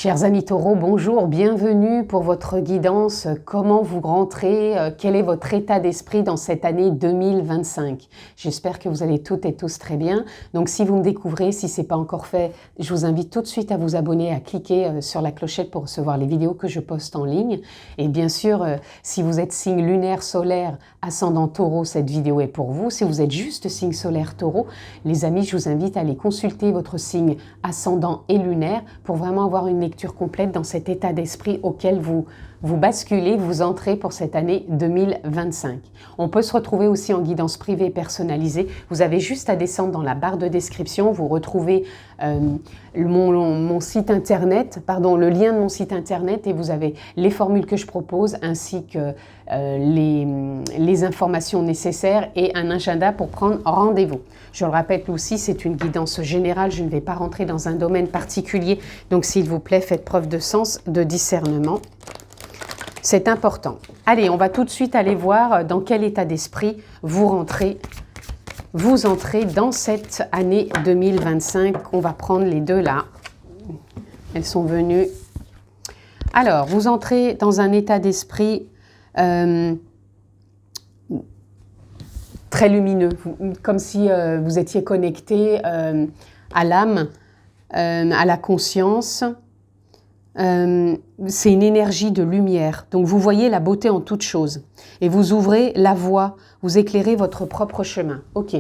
Chers amis taureaux, bonjour, bienvenue pour votre guidance. Comment vous rentrez? Quel est votre état d'esprit dans cette année 2025? J'espère que vous allez toutes et tous très bien. Donc si vous me découvrez, si ce n'est pas encore fait, je vous invite tout de suite à vous abonner, à cliquer sur la clochette pour recevoir les vidéos que je poste en ligne. Et bien sûr, si vous êtes signe lunaire, solaire, ascendant taureau, cette vidéo est pour vous. Si vous êtes juste signe solaire taureau, les amis, je vous invite à aller consulter votre signe ascendant et lunaire pour vraiment avoir une lecture complète dans cet état d'esprit auquel vous basculez, vous entrez pour cette année 2025. On peut se retrouver aussi en guidance privée personnalisée. Vous avez juste à descendre dans la barre de description, vous retrouvez mon site internet, le lien de mon site internet, et vous avez les formules que je propose ainsi que les informations nécessaires et un agenda pour prendre rendez-vous. Je le répète aussi, c'est une guidance générale, je ne vais pas rentrer dans un domaine particulier, donc s'il vous plaît, faites preuve de sens, de discernement. C'est important. Allez, on va tout de suite aller voir dans quel état d'esprit vous entrez dans cette année 2025. On va prendre les deux là. Elles sont venues. Alors, vous entrez dans un état d'esprit très lumineux, comme si vous étiez connecté à l'âme, à la conscience. C'est une énergie de lumière. Donc vous voyez la beauté en toute chose. Et vous ouvrez la voie, vous éclairez votre propre chemin. Ok.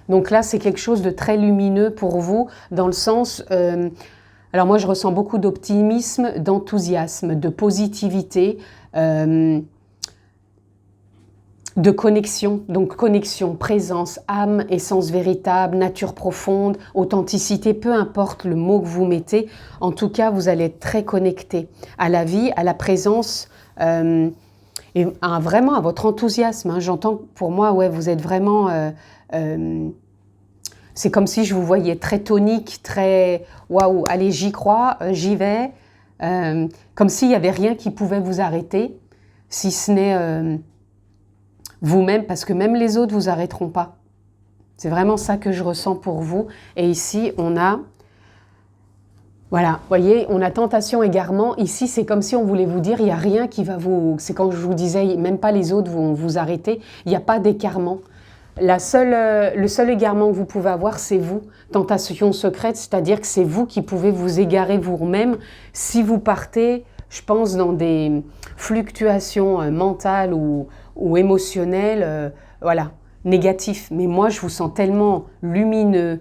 Donc là, c'est quelque chose de très lumineux pour vous, dans le sens... alors moi, je ressens beaucoup d'optimisme, d'enthousiasme, de positivité, de connexion, donc connexion, présence, âme, essence véritable, nature profonde, authenticité, peu importe le mot que vous mettez, en tout cas vous allez être très connecté à la vie, à la présence et vraiment à votre enthousiasme. Hein. J'entends pour moi, ouais, vous êtes vraiment... c'est comme si je vous voyais très tonique, très waouh, allez j'y crois, j'y vais, comme s'il n'y avait rien qui pouvait vous arrêter, si ce n'est... vous-même, parce que même les autres vous arrêteront pas. C'est vraiment ça que je ressens pour vous. Et ici, on a, voilà, vous voyez, on a tentation, égarement. Ici, c'est comme si on voulait vous dire, il n'y a rien qui va vous... C'est quand je vous disais, même pas les autres vont vous arrêter. Il n'y a pas d'égarement. Le seul égarement que vous pouvez avoir, c'est vous. Tentation secrète, c'est-à-dire que c'est vous qui pouvez vous égarer vous-même si vous partez, je pense, dans des fluctuations mentales ou émotionnelles, voilà, négatifs. Mais moi, je vous sens tellement lumineux,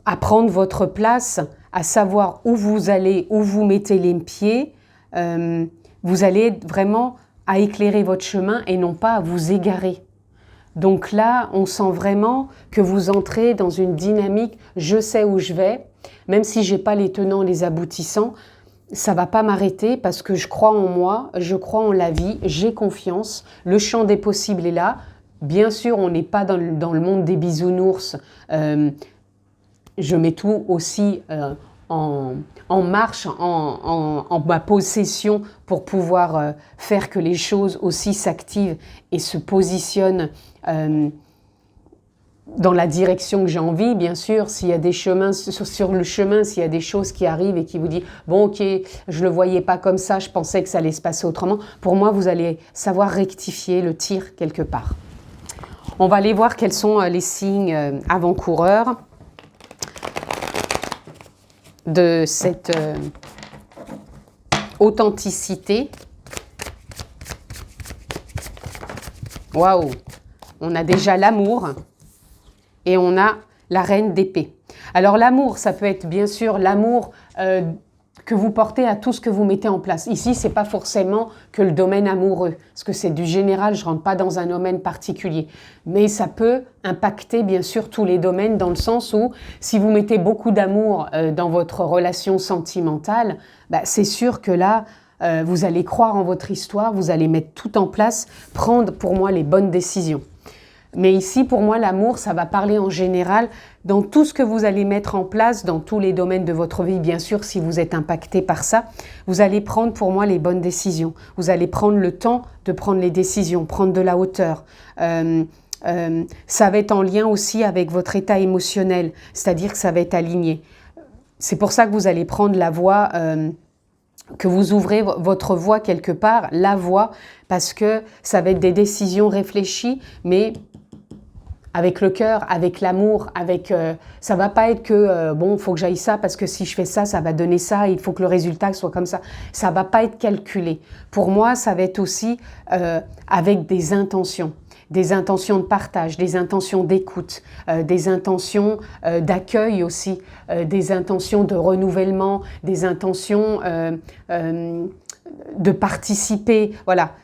à prendre votre place, à savoir où vous allez, où vous mettez les pieds. Vous allez vraiment à éclairer votre chemin et non pas à vous égarer. Donc là, on sent vraiment que vous entrez dans une dynamique « je sais où je vais », même si je n'ai pas les tenants, les aboutissants, ça ne va pas m'arrêter parce que je crois en moi, je crois en la vie, j'ai confiance, le champ des possibles est là. Bien sûr, on n'est pas dans le monde des bisounours. Je mets tout aussi en marche, en ma possession pour pouvoir faire que les choses aussi s'activent et se positionnent dans la direction que j'ai envie. Bien sûr, s'il y a des chemins, sur le chemin, s'il y a des choses qui arrivent et qui vous disent « bon, ok, je ne le voyais pas comme ça, je pensais que ça allait se passer autrement », pour moi, vous allez savoir rectifier le tir quelque part. On va aller voir quels sont les signes avant-coureurs de cette authenticité. Waouh! On a déjà l'amour et on a la reine d'épée. Alors l'amour, ça peut être bien sûr l'amour que vous portez à tout ce que vous mettez en place. Ici, c'est pas forcément que le domaine amoureux, parce que c'est du général, je rentre pas dans un domaine particulier. Mais ça peut impacter bien sûr tous les domaines, dans le sens où si vous mettez beaucoup d'amour dans votre relation sentimentale, bah, c'est sûr que là, vous allez croire en votre histoire, vous allez mettre tout en place, prendre pour moi les bonnes décisions. Mais ici, pour moi, l'amour, ça va parler en général dans tout ce que vous allez mettre en place, dans tous les domaines de votre vie. Bien sûr, si vous êtes impacté par ça, vous allez prendre pour moi les bonnes décisions. Vous allez prendre le temps de prendre les décisions, prendre de la hauteur. Ça va être en lien aussi avec votre état émotionnel, c'est-à-dire que ça va être aligné. c'est pour ça que vous allez prendre la voie, que vous ouvrez votre voie quelque part, la voie, parce que ça va être des décisions réfléchies, mais avec le cœur, avec l'amour, avec ça va pas être que bon, il faut que j'aille ça parce que si je fais ça, ça va donner ça, il faut que le résultat soit comme ça. Ça va pas être calculé. Pour moi, ça va être aussi avec des intentions de partage, des intentions d'écoute, des intentions d'accueil aussi, des intentions de renouvellement, des intentions de participer, voilà.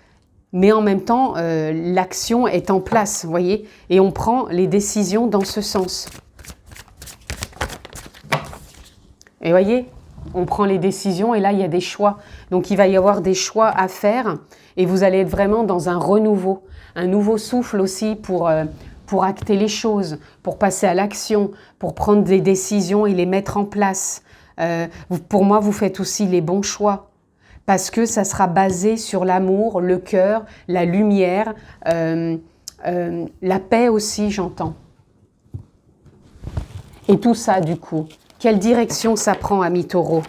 Mais en même temps, l'action est en place, vous voyez, et on prend les décisions dans ce sens. Et voyez, on prend les décisions et là, il y a des choix. Donc, il va y avoir des choix à faire et vous allez être vraiment dans un renouveau, un nouveau souffle aussi pour acter les choses, pour passer à l'action, pour prendre des décisions et les mettre en place. Pour moi, vous faites aussi les bons choix. Parce que ça sera basé sur l'amour, le cœur, la lumière, la paix aussi, j'entends. Et tout ça, du coup, quelle direction ça prend, amis taureaux?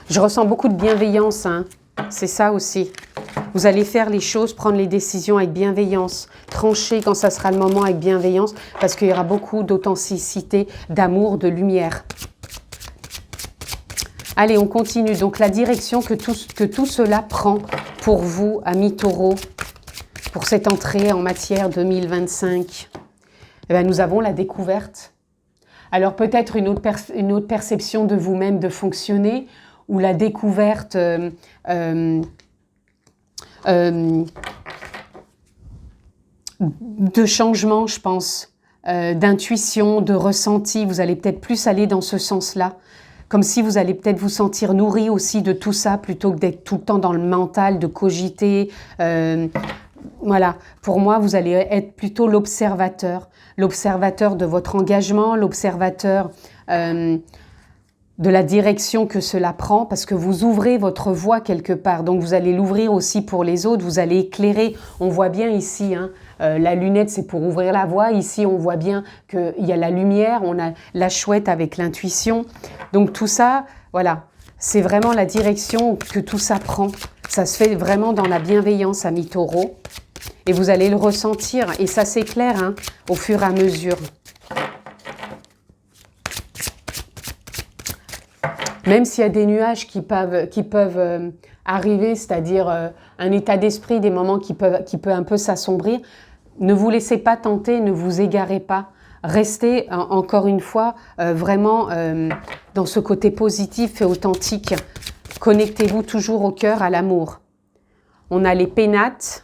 Je ressens beaucoup de bienveillance, hein. C'est ça aussi. Vous allez faire les choses, prendre les décisions avec bienveillance, trancher quand ça sera le moment avec bienveillance, parce qu'il y aura beaucoup d'authenticité, d'amour, de lumière. Allez, on continue. Donc la direction que tout cela prend pour vous, amis taureaux, pour cette entrée en matière 2025, eh bien, nous avons la découverte. Alors peut-être une autre perception de vous-même de fonctionner, ou la découverte de changement, je pense, d'intuition, de ressenti. Vous allez peut-être plus aller dans ce sens-là, comme si vous allez peut-être vous sentir nourri aussi de tout ça, plutôt que d'être tout le temps dans le mental, de cogiter. Voilà, pour moi, vous allez être plutôt l'observateur de votre engagement, l'observateur de la direction que cela prend, parce que vous ouvrez votre voie quelque part, donc vous allez l'ouvrir aussi pour les autres, vous allez éclairer. On voit bien ici, hein, la lunette c'est pour ouvrir la voie, ici on voit bien qu'il y a la lumière, on a la chouette avec l'intuition, donc tout ça, voilà, c'est vraiment la direction que tout ça prend. Ça se fait vraiment dans la bienveillance, amis taureaux, et vous allez le ressentir, et ça s'éclaire hein, au fur et à mesure. Même s'il y a des nuages qui peuvent arriver, c'est-à-dire un état d'esprit, des moments qui peut un peu s'assombrir, ne vous laissez pas tenter, ne vous égarez pas. Restez, encore une fois, vraiment dans ce côté positif et authentique. Connectez-vous toujours au cœur, à l'amour. On a les pénates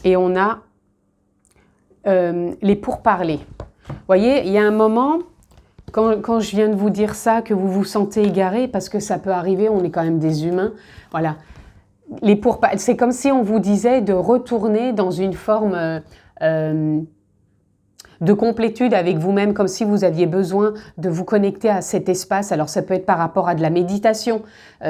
et on a les pourparlers. Vous voyez, il y a un moment... Quand je viens de vous dire ça, que vous vous sentez égaré, parce que ça peut arriver, on est quand même des humains, voilà. C'est comme si on vous disait de retourner dans une forme de complétude avec vous-même, comme si vous aviez besoin de vous connecter à cet espace. Alors ça peut être par rapport à de la méditation,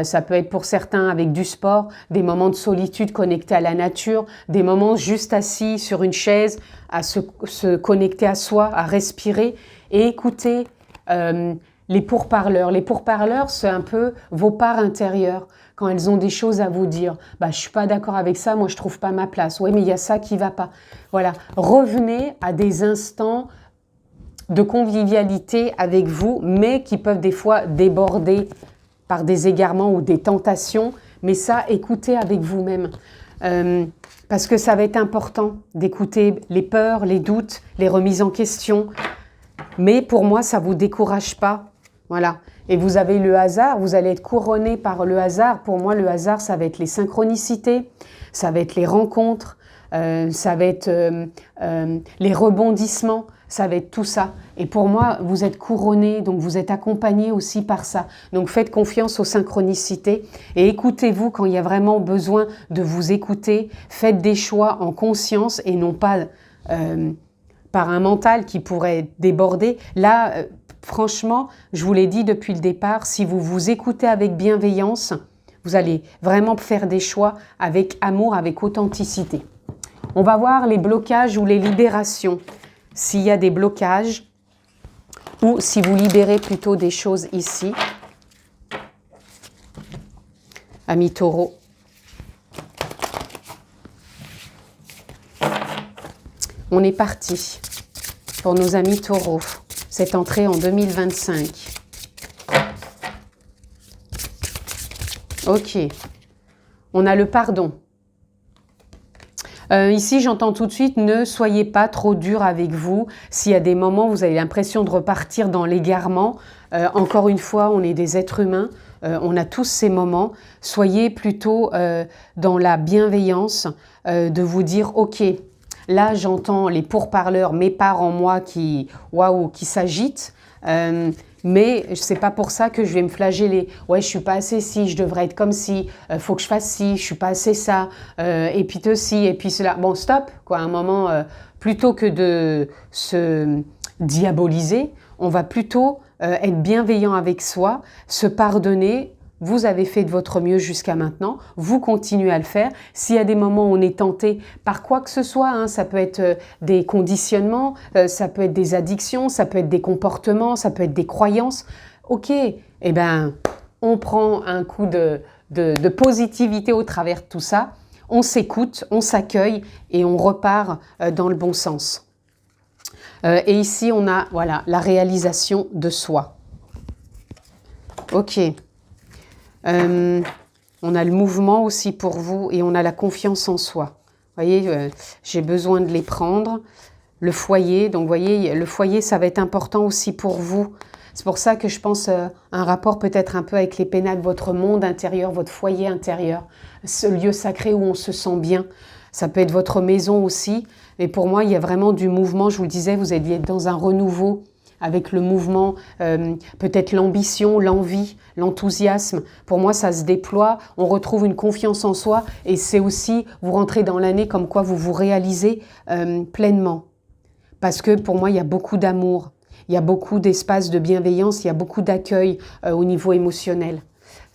ça peut être pour certains avec du sport, des moments de solitude connectés à la nature, des moments juste assis sur une chaise, à se connecter à soi, à respirer et écouter les pourparleurs. Les pourparleurs, c'est un peu vos parts intérieures. Quand elles ont des choses à vous dire, bah, je suis pas d'accord avec ça, moi je trouve pas ma place. Oui, mais il y a ça qui va pas. Voilà. Revenez à des instants de convivialité avec vous, mais qui peuvent des fois déborder par des égarements ou des tentations. Mais ça, écoutez avec vous-même. Parce que ça va être important d'écouter les peurs, les doutes, les remises en question. Mais pour moi, ça ne vous décourage pas. Voilà. Et vous avez le hasard, vous allez être couronné par le hasard. Pour moi, le hasard, ça va être les synchronicités, ça va être les rencontres, ça va être les rebondissements, ça va être tout ça. Et pour moi, vous êtes couronné, donc vous êtes accompagné aussi par ça. Donc faites confiance aux synchronicités et écoutez-vous quand il y a vraiment besoin de vous écouter. Faites des choix en conscience et non pas... par un mental qui pourrait déborder. Là, franchement, je vous l'ai dit depuis le départ, si vous vous écoutez avec bienveillance, vous allez vraiment faire des choix avec amour, avec authenticité. On va voir les blocages ou les libérations. S'il y a des blocages ou si vous libérez plutôt des choses ici. Amis taureaux. On est parti pour nos amis taureaux. Cette entrée en 2025. Ok. On a le pardon. Ici, j'entends tout de suite, ne soyez pas trop dur avec vous. S'il y a des moments où vous avez l'impression de repartir dans l'égarement, encore une fois, on est des êtres humains, on a tous ces moments. Soyez plutôt dans la bienveillance de vous dire, ok, là j'entends les pourparleurs, mes parts en moi qui s'agitent. Mais c'est pas pour ça que je vais me flageller. Ouais, je suis pas assez ci, je devrais être comme ci, faut que je fasse ci, je suis pas assez ça, et puis ci, et puis cela. Bon, stop, quoi, à un moment, plutôt que de se diaboliser, on va plutôt être bienveillant avec soi, se pardonner. Vous avez fait de votre mieux jusqu'à maintenant, vous continuez à le faire. S'il y a des moments où on est tenté par quoi que ce soit, hein, ça peut être des conditionnements, ça peut être des addictions, ça peut être des comportements, ça peut être des croyances. Ok, eh ben, on prend un coup de positivité au travers de tout ça, on s'écoute, on s'accueille et on repart dans le bon sens. Et ici, on a voilà, la réalisation de soi. Ok. On a le mouvement aussi pour vous et on a la confiance en soi. Vous voyez, j'ai besoin de les prendre. Le foyer, donc vous voyez, le foyer, ça va être important aussi pour vous. C'est pour ça que je pense un rapport peut-être un peu avec les pénacles, votre monde intérieur, votre foyer intérieur, ce lieu sacré où on se sent bien. Ça peut être votre maison aussi. Et pour moi, il y a vraiment du mouvement. Je vous le disais, vous allez être dans un renouveau avec le mouvement, peut-être l'ambition, l'envie, l'enthousiasme. Pour moi, ça se déploie, on retrouve une confiance en soi et c'est aussi, vous rentrez dans l'année comme quoi vous vous réalisez pleinement. Parce que pour moi, il y a beaucoup d'amour, il y a beaucoup d'espace de bienveillance, il y a beaucoup d'accueil au niveau émotionnel.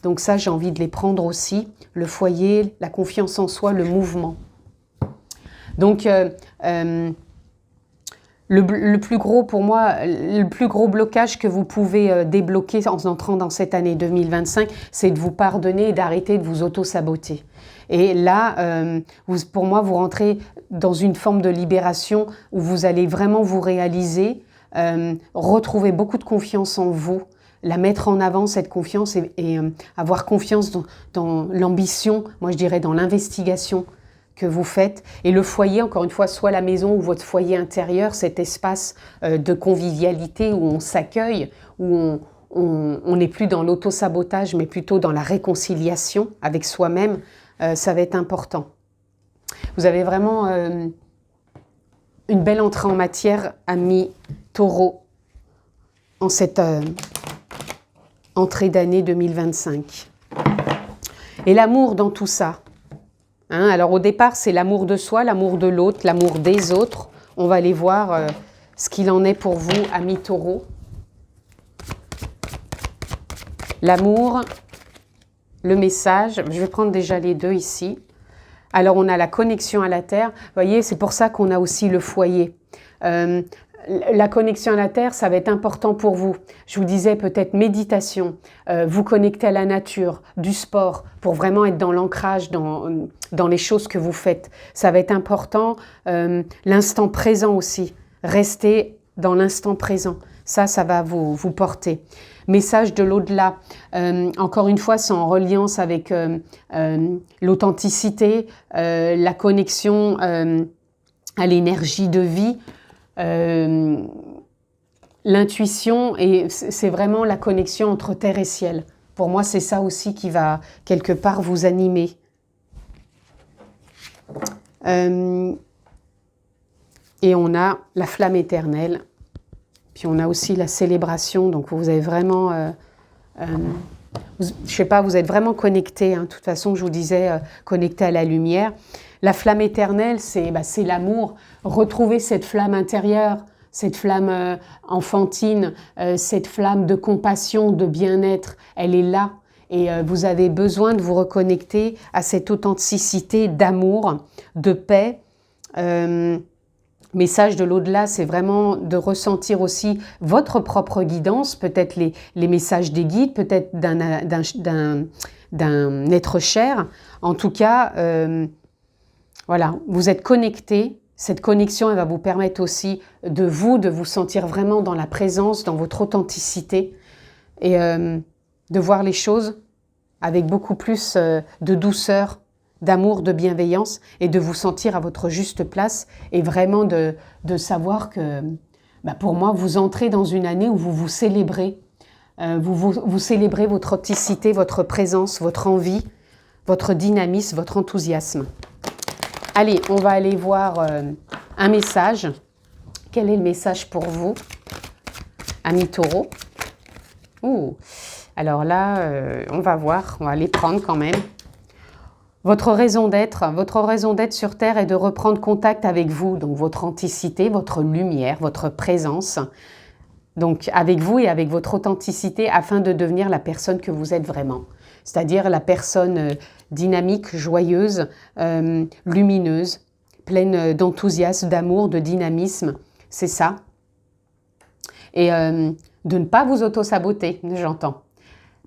Donc ça, j'ai envie de les prendre aussi, le foyer, la confiance en soi, le mouvement. Donc, le plus gros pour moi, le plus gros blocage que vous pouvez débloquer en entrant dans cette année 2025, c'est de vous pardonner et d'arrêter de vous auto-saboter. Et là, pour moi, vous rentrez dans une forme de libération où vous allez vraiment vous réaliser, retrouver beaucoup de confiance en vous, la mettre en avant, cette confiance, et avoir confiance dans l'ambition, moi je dirais dans l'investigation que vous faites. Et le foyer, encore une fois, soit la maison ou votre foyer intérieur, cet espace de convivialité où on s'accueille, où on n'est plus dans l'auto-sabotage, mais plutôt dans la réconciliation avec soi-même, ça va être important. Vous avez vraiment une belle entrée en matière, amis taureaux, en cette entrée d'année 2025. Et l'amour dans tout ça. Hein, alors au départ, c'est l'amour de soi, l'amour de l'autre, l'amour des autres. On va aller voir ce qu'il en est pour vous, amis taureaux. L'amour, le message. Je vais prendre déjà les deux ici. Alors on a la connexion à la terre. Vous voyez, c'est pour ça qu'on a aussi le foyer. La connexion à la terre, ça va être important pour vous. Je vous disais peut-être méditation, vous connecter à la nature, du sport, pour vraiment être dans l'ancrage, dans les choses que vous faites. Ça va être important. L'instant présent aussi. Restez dans l'instant présent. Ça va vous porter. Message de l'au-delà. Encore une fois, c'est en reliance avec l'authenticité, la connexion à l'énergie de vie. L'intuition, et c'est vraiment la connexion entre terre et ciel. Pour moi, c'est ça aussi qui va quelque part vous animer. Et on a la flamme éternelle. Puis on a aussi la célébration. Donc vous avez vraiment... je sais pas, vous êtes vraiment connecté. Hein. De toute façon, je vous disais, connecté à la lumière. La flamme éternelle, c'est l'amour. Retrouver cette flamme intérieure, cette flamme enfantine, cette flamme de compassion, de bien-être, elle est là. Et vous avez besoin de vous reconnecter à cette authenticité d'amour, de paix Message de l'au-delà, c'est vraiment de ressentir aussi votre propre guidance, peut-être les messages des guides, peut-être d'un être cher. En tout cas, voilà, vous êtes connecté. Cette connexion, elle va vous permettre aussi de vous sentir vraiment dans la présence, dans votre authenticité et de voir les choses avec beaucoup plus de douceur, d'amour, de bienveillance et de vous sentir à votre juste place et vraiment de savoir que, pour moi, vous entrez dans une année où vous vous célébrez. Vous célébrez votre authenticité, votre présence, votre envie, votre dynamisme, votre enthousiasme. Allez, on va aller voir un message. Quel est le message pour vous, amis taureaux? Alors là, on va voir, on va les prendre quand même. Votre raison d'être sur Terre est de reprendre contact avec vous, donc votre authenticité, votre lumière, votre présence, donc avec vous et avec votre authenticité afin de devenir la personne que vous êtes vraiment. C'est-à-dire la personne dynamique, joyeuse, lumineuse, pleine d'enthousiasme, d'amour, de dynamisme, c'est ça. Et de ne pas vous auto-saboter, j'entends.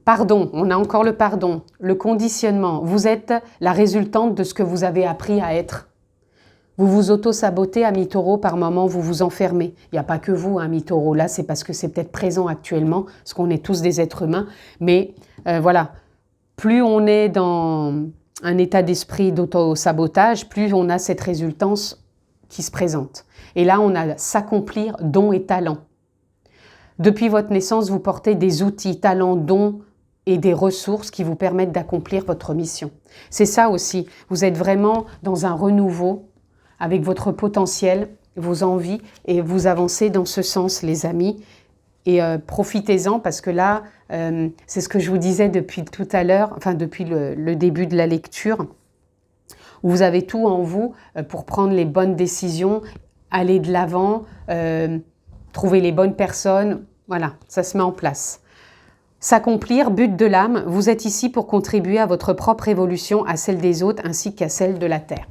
Pardon, on a encore le pardon, le conditionnement. Vous êtes la résultante de ce que vous avez appris à être. Vous vous auto-sabotez, amis taureaux, par moments, vous vous enfermez. Il n'y a pas que vous, amis taureaux, là, c'est parce que c'est peut-être présent actuellement, parce qu'on est tous des êtres humains. Mais voilà, plus on est dans un état d'esprit d'auto-sabotage, plus on a cette résultance qui se présente. Et là, on a s'accomplir, dons et talents. Depuis votre naissance, vous portez des outils, talents, dons et des ressources qui vous permettent d'accomplir votre mission. C'est ça aussi, vous êtes vraiment dans un renouveau avec votre potentiel, vos envies, et vous avancez dans ce sens, les amis. Et profitez-en parce que là, c'est ce que je vous disais depuis tout à l'heure, enfin depuis le début de la lecture, où vous avez tout en vous pour prendre les bonnes décisions, aller de l'avant, trouver les bonnes personnes, voilà, ça se met en place. S'accomplir, but de l'âme, vous êtes ici pour contribuer à votre propre évolution, à celle des autres ainsi qu'à celle de la Terre.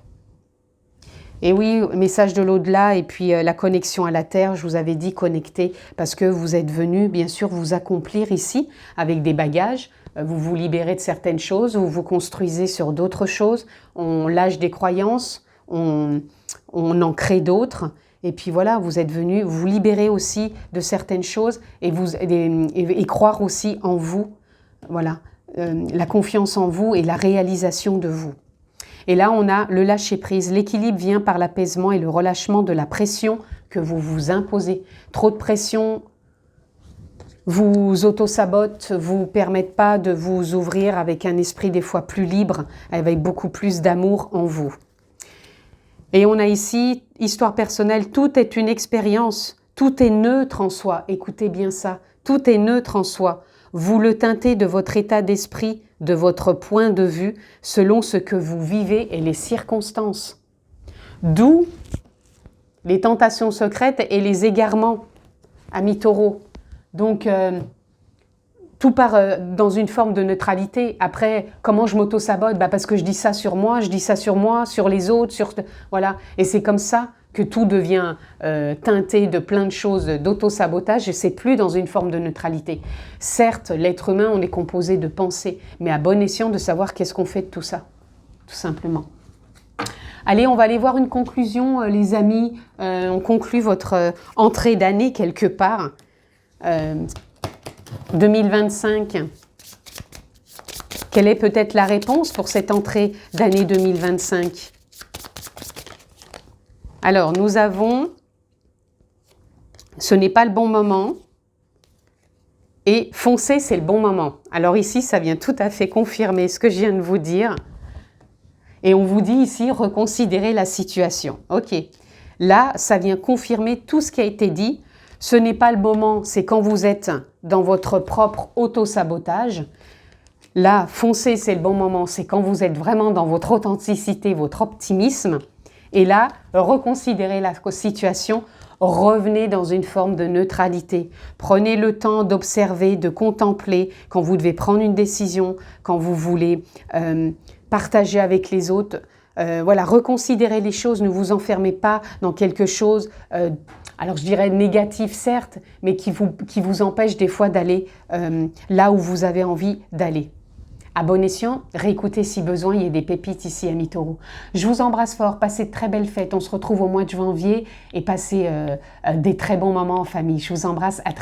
Et oui, message de l'au-delà et puis la connexion à la Terre, je vous avais dit connecter parce que vous êtes venu bien sûr vous accomplir ici avec des bagages, vous vous libérez de certaines choses, vous vous construisez sur d'autres choses, on lâche des croyances, on en crée d'autres. Et puis voilà, vous êtes venu vous libérer aussi de certaines choses et croire aussi en vous. Voilà, la confiance en vous et la réalisation de vous. Et là, on a le lâcher-prise. L'équilibre vient par l'apaisement et le relâchement de la pression que vous vous imposez. Trop de pression vous auto-sabote, vous permettent pas de vous ouvrir avec un esprit des fois plus libre, avec beaucoup plus d'amour en vous. Et on a ici, histoire personnelle, tout est une expérience, tout est neutre en soi. Écoutez bien ça, tout est neutre en soi. Vous le teintez de votre état d'esprit, de votre point de vue, selon ce que vous vivez et les circonstances. D'où les tentations secrètes et les égarements, amis taureaux. Donc, tout part dans une forme de neutralité. Après, comment je m'auto-sabote? Parce que je dis ça sur moi, sur les autres, voilà. Et c'est comme ça que tout devient teinté de plein de choses d'auto-sabotage et c'est plus dans une forme de neutralité. Certes, l'être humain, on est composé de pensées, mais à bon escient de savoir qu'est-ce qu'on fait de tout ça, tout simplement. Allez, on va aller voir une conclusion, les amis. On conclut votre entrée d'année quelque part. 2025, quelle est peut-être la réponse pour cette entrée d'année 2025? Alors, nous avons « ce n'est pas le bon moment » et « foncer, c'est le bon moment ». Alors ici, ça vient tout à fait confirmer ce que je viens de vous dire. Et on vous dit ici « reconsidérer la situation ». Ok, là, ça vient confirmer tout ce qui a été dit. Ce n'est pas le moment, c'est quand vous êtes dans votre propre auto-sabotage. Là, foncer, c'est le bon moment, c'est quand vous êtes vraiment dans votre authenticité, votre optimisme. Et là, reconsidérez la situation, revenez dans une forme de neutralité. Prenez le temps d'observer, de contempler quand vous devez prendre une décision, quand vous voulez partager avec les autres. voilà, reconsidérez les choses, ne vous enfermez pas dans quelque chose, alors je dirais négatif certes, mais qui vous empêche des fois d'aller là où vous avez envie d'aller. À bon escient, réécoutez si besoin, il y a des pépites ici à Mi-Taureau. Je vous embrasse fort, passez de très belles fêtes, on se retrouve au mois de janvier et passez des très bons moments en famille. Je vous embrasse, à très